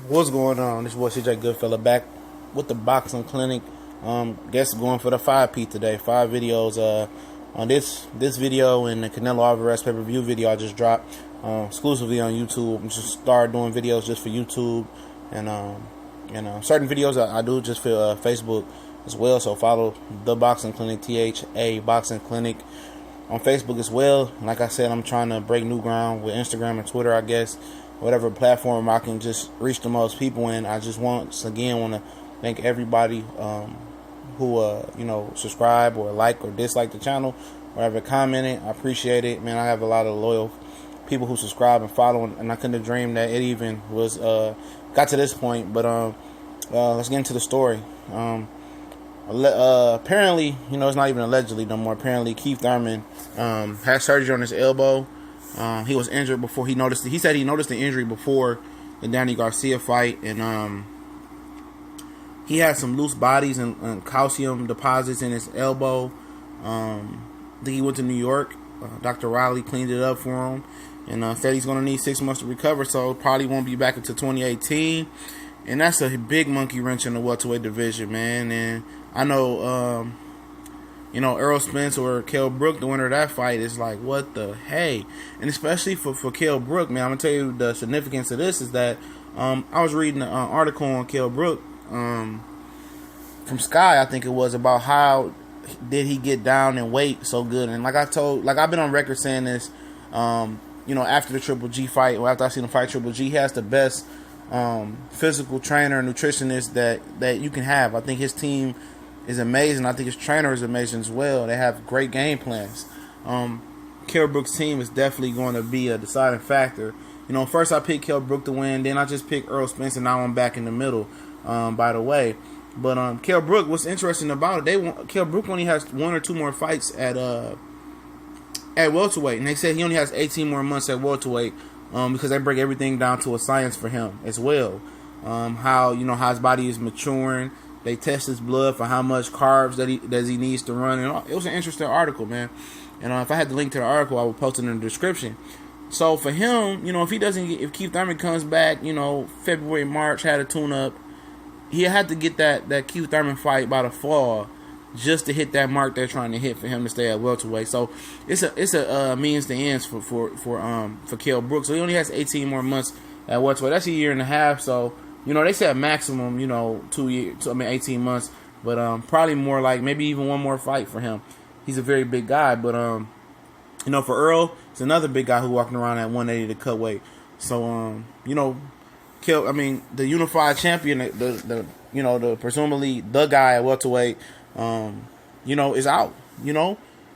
What's going on? This boy CJ Goodfella back with the boxing clinic. Guess going for the 5P today. 5 videos. On this video and the Canelo Alvarez pay-per-view video I just dropped exclusively on YouTube. I'm just started doing videos just for YouTube and certain videos I do just for Facebook as well. So follow the Boxing Clinic, THA Boxing Clinic on Facebook as well. Like I said, I'm trying to break new ground with Instagram and Twitter, I guess. Whatever platform I can just reach the most people in. I just once again want to thank everybody who subscribe or like or dislike the channel, or ever commented. I appreciate it, man. I have a lot of loyal people who subscribe and follow, and I couldn't have dreamed that it even was got to this point. But let's get into the story. Apparently, it's not even allegedly no more. Apparently, Keith Thurman had surgery on his elbow. He was injured before he noticed it. He said he noticed the injury before the Danny Garcia fight, and he had some loose bodies and calcium deposits in his elbow. I think he went to New York. Dr. Riley cleaned it up for him, and said he's going to need 6 months to recover, so probably won't be back until 2018. And that's a big monkey wrench in the welterweight division, man. And I know, Errol Spence or Kell Brook, the winner of that fight, is like, what the hey? And especially for Kell Brook, man, I'm going to tell you the significance of this is that I was reading an article on Kell Brook from Sky, I think it was, about how did he get down in weight so good. And I've been on record saying this, after the Triple G fight, or after I seen him fight Triple G, he has the best physical trainer and nutritionist that you can have. I think his team is amazing. I think his trainer is amazing as well. They have great game plans. Kell Brook's team is definitely going to be a deciding factor. First I picked Kell Brook to win, then I just picked Errol Spence, and now I'm back in the middle, by the way. But Kell Brook, what's interesting about it, Kell Brook only has 1 or 2 more fights at welterweight, and they said he only has 18 more months at welterweight, because they break everything down to a science for him as well. How his body is maturing. They test his blood for how much carbs that he needs to run. And it was an interesting article, man. And if I had the link to the article, I would post it in the description. So for him, if Keith Thurman comes back, February, March, had a tune-up, he had to get that Keith Thurman fight by the fall just to hit that mark they're trying to hit for him to stay at welterweight. So it's a means to ends for Kell Brook. So he only has 18 more months at welterweight. That's a year and a half. So they said maximum 2 years. 18 months, but probably more like maybe even one more fight for him. He's a very big guy, but for Earl, it's another big guy who walking around at 180 to cut weight. So the unified champion, the presumably the guy at welterweight, is out,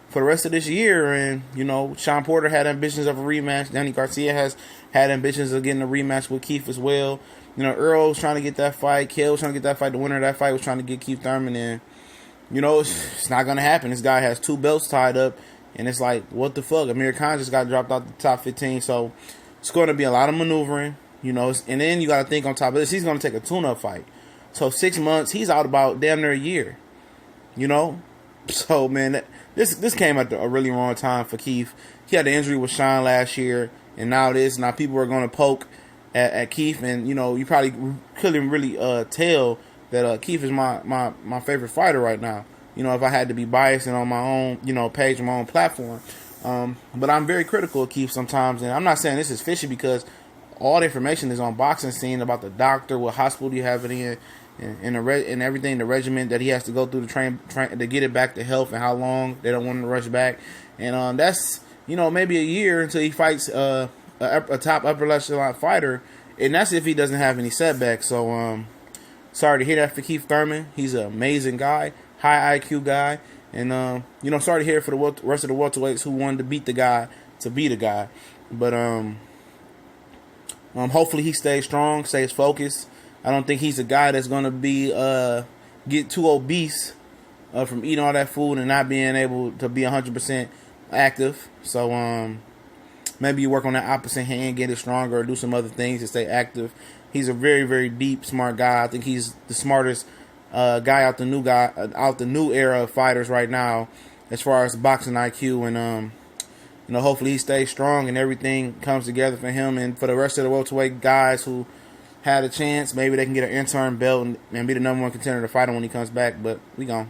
for the rest of this year. And, Sean Porter had ambitions of a rematch. Danny Garcia has had ambitions of getting a rematch with Keith as well. Earl was trying to get that fight. Kell was trying to get that fight. The winner of that fight was trying to get Keith Thurman in. It's not going to happen. This guy has 2 belts tied up, and it's like, what the fuck? Amir Khan just got dropped out the top 15, so it's going to be a lot of maneuvering, and then you got to think on top of this, he's going to take a tune-up fight. So 6 months, he's out about damn near a year, So, man, this came at a really wrong time for Keith. He had the injury with Sean last year, and now people are going to poke at Keith, and you probably couldn't really tell that Keith is my favorite fighter right now. If I had to be biased and on my own page, on my own platform, but I'm very critical of Keith sometimes, and I'm not saying this is fishy because all the information is on Boxing Scene about the doctor, what hospital you have it in, and everything, the regimen that he has to go through to train to get it back to health, and how long they don't want him to rush back, and that's maybe a year until he fights a top upper echelon fighter, and that's if he doesn't have any setbacks. So sorry to hear that for Keith Thurman. He's an amazing guy, high IQ guy, and sorry to hear it for the rest of the welterweights who wanted to beat the guy to be the guy. But hopefully he stays strong, stays focused. I don't think he's a guy that's gonna be get too obese from eating all that food and not being able to be 100% active. So maybe you work on that opposite hand, get it stronger, or do some other things to stay active. He's a very, very deep, smart guy. I think he's the smartest guy out the new era of fighters right now, as far as boxing IQ. And hopefully he stays strong and everything comes together for him and for the rest of the welterweight guys who had a chance. Maybe they can get an interim belt and be the number one contender to fight him when he comes back. But we gone.